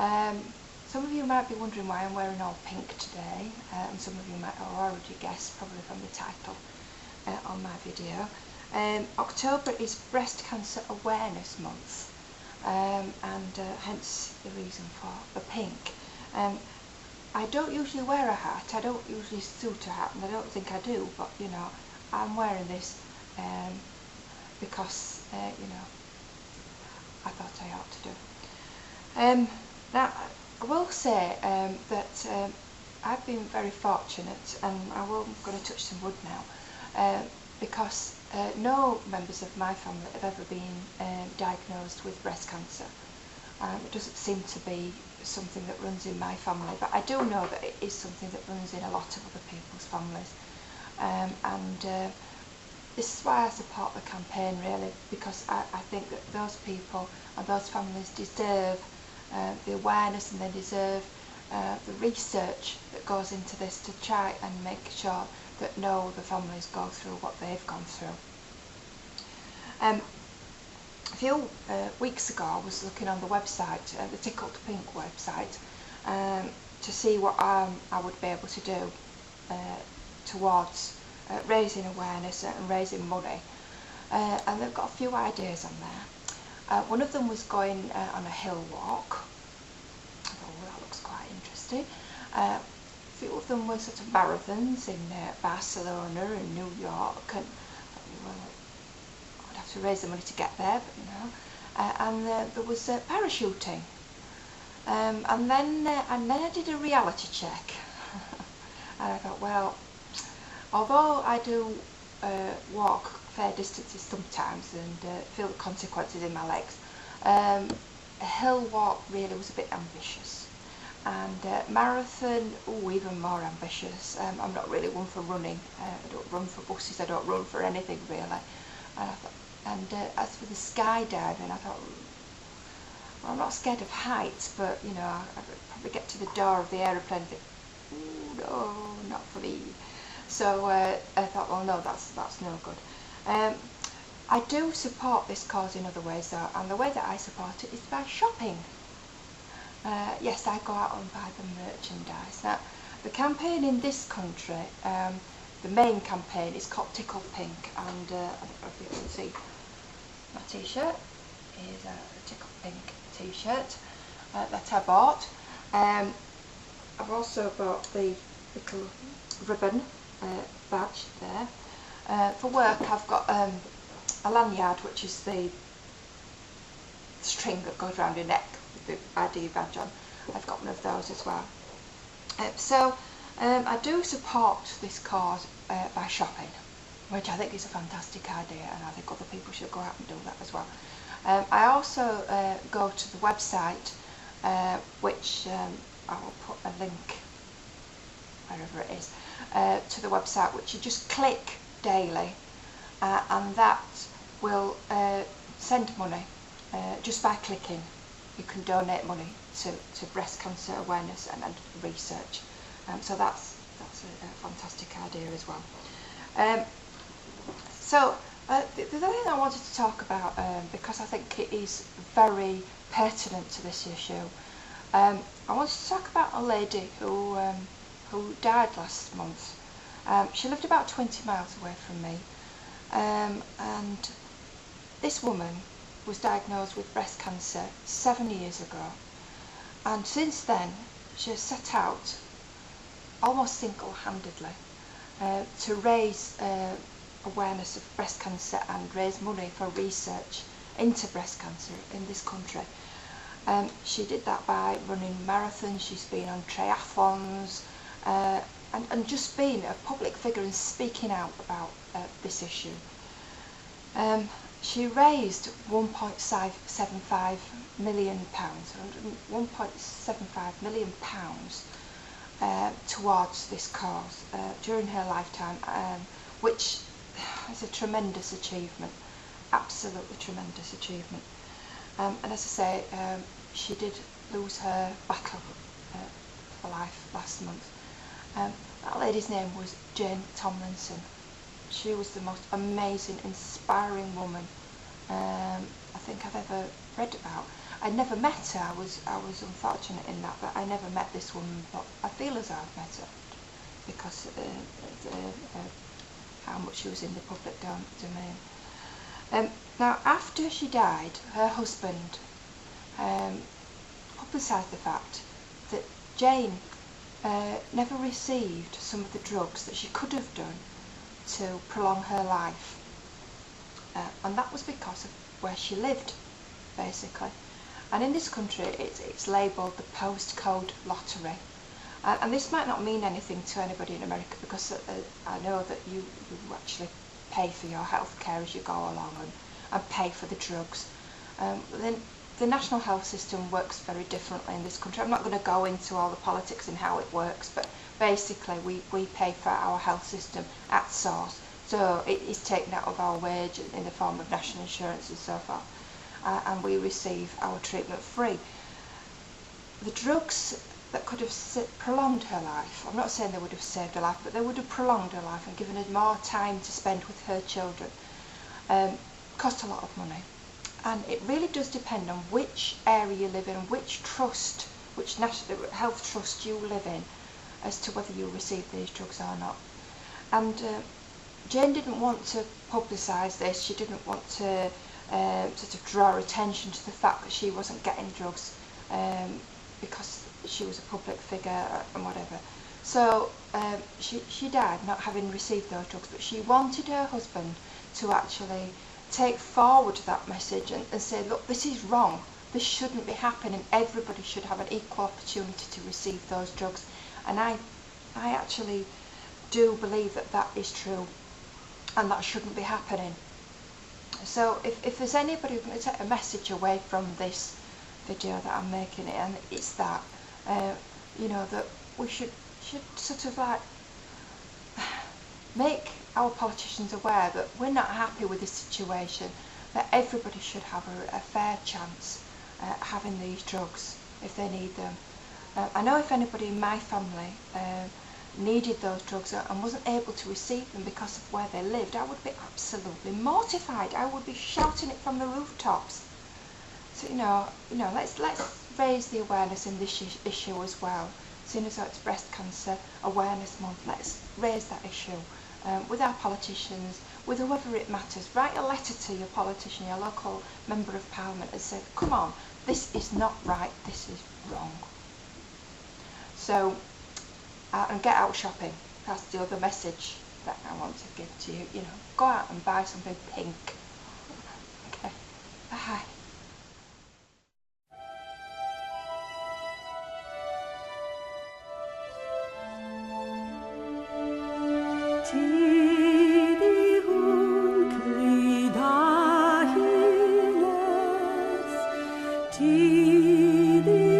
Some of you might be wondering why I'm wearing all pink today, and some of you might have already guessed, probably from the title on my video. October is Breast Cancer Awareness Month, and hence the reason for the pink. I don't usually wear a hat, I don't usually suit a hat, and I don't think I do, but you know, I'm wearing this because you know, I thought I ought to do. Now, I will say that I've been very fortunate, and I'm going to touch some wood now, because no members of my family have ever been diagnosed with breast cancer. It doesn't seem to be something that runs in my family, but I do know that it is something that runs in a lot of other people's families. This is why I support the campaign, really, because I think that those people and those families deserve the awareness, and they deserve the research that goes into this to try and make sure that no other families go through what they've gone through. A few weeks ago I was looking on the website, the Tickled Pink website, to see what I would be able to do towards raising awareness and raising money, and they've got a few ideas on there. One of them was going on a hill walk. I thought, well, that looks quite interesting. A few of them were sort of marathons in Barcelona and New York, and well, I'd have to raise the money to get there, but you know. And there was parachuting, and then I did a reality check, and I thought, well, although I do walk fair distances sometimes and feel the consequences in my legs, a hill walk really was a bit ambitious, and marathon, even more ambitious. I'm not really one for running. I don't run for buses, I don't run for anything really. And I thought, as for the skydiving, I thought, well, I'm not scared of heights, but you know, I'd probably get to the door of the aeroplane and think, ooh, no, not for me. So I thought, well, no, that's no good. I do support this cause in other ways though, and the way that I support it is by shopping. Yes, I go out and buy the merchandise. Now, the campaign in this country, the main campaign, is called Tickled Pink, and I don't know if you can see my t-shirt is a Tickled Pink t-shirt that I bought. I've also bought the little ribbon badge there. For work, I've got a lanyard, which is the string that goes around your neck with the ID badge on. I've got one of those as well. So I do support this cause by shopping, which I think is a fantastic idea, and I think other people should go out and do that as well. I also go to the website, which I will put a link wherever it is, to the website, which you just click daily, and that will send money just by clicking. You can donate money to breast cancer awareness and research, so that's a fantastic idea as well. So the other thing I wanted to talk about, because I think it is very pertinent to this issue, I wanted to talk about a lady who died last month. She lived about 20 miles away from me, and this woman was diagnosed with breast cancer 7 years ago, and since then she has set out almost single-handedly to raise awareness of breast cancer and raise money for research into breast cancer in this country. She did that by running marathons. She's been on triathlons, and just being a public figure and speaking out about this issue. She raised £1.75 million, £1.75 million towards this cause during her lifetime, which is a tremendous achievement, absolutely tremendous achievement. And as I say, she did lose her battle for life last month. That lady's name was Jane Tomlinson. She was the most amazing, inspiring woman I think I've ever read about. I'd never met her. I was unfortunate in that I never met this woman, but I feel as I've met her because how much she was in the public domain. Now, after she died, her husband publicised the fact that Jane never received some of the drugs that she could have done to prolong her life, and that was because of where she lived, basically. And in this country it's labelled the postcode lottery, and this might not mean anything to anybody in America, because I know that you actually pay for your health care as you go along and pay for the drugs. Then the national health system works very differently in this country. I'm not going to go into all the politics and how it works, but basically we pay for our health system at source, so it is taken out of our wage in the form of national insurance and so forth, and we receive our treatment free. The drugs that could have prolonged her life, I'm not saying they would have saved her life, but they would have prolonged her life and given her more time to spend with her children, cost a lot of money. And it really does depend on which area you live in, which trust, which national health trust you live in, as to whether you receive these drugs or not. And Jane didn't want to publicise this. She didn't want to sort of draw attention to the fact that she wasn't getting drugs because she was a public figure and whatever. So she died not having received those drugs, but she wanted her husband to actually take forward that message and say, look, this is wrong, this shouldn't be happening, everybody should have an equal opportunity to receive those drugs. And I actually do believe that that is true, and that shouldn't be happening. So if there's anybody who's going to take a message away from this video that I'm making, and it's that you know, that we should sort of like make our politicians aware that we're not happy with this situation, that everybody should have a fair chance at having these drugs if they need them. I know if anybody in my family needed those drugs and wasn't able to receive them because of where they lived, I would be absolutely mortified. I would be shouting it from the rooftops. So you know, let's raise the awareness in this issue as well. Seeing as though it's Breast Cancer Awareness Month, let's raise that issue with our politicians, with whoever it matters. Write a letter to your politician, your local member of parliament, and say, come on, this is not right, this is wrong. So, and get out shopping. That's the other message that I want to give to you. You know, go out and buy something pink. Okay, bye. Ti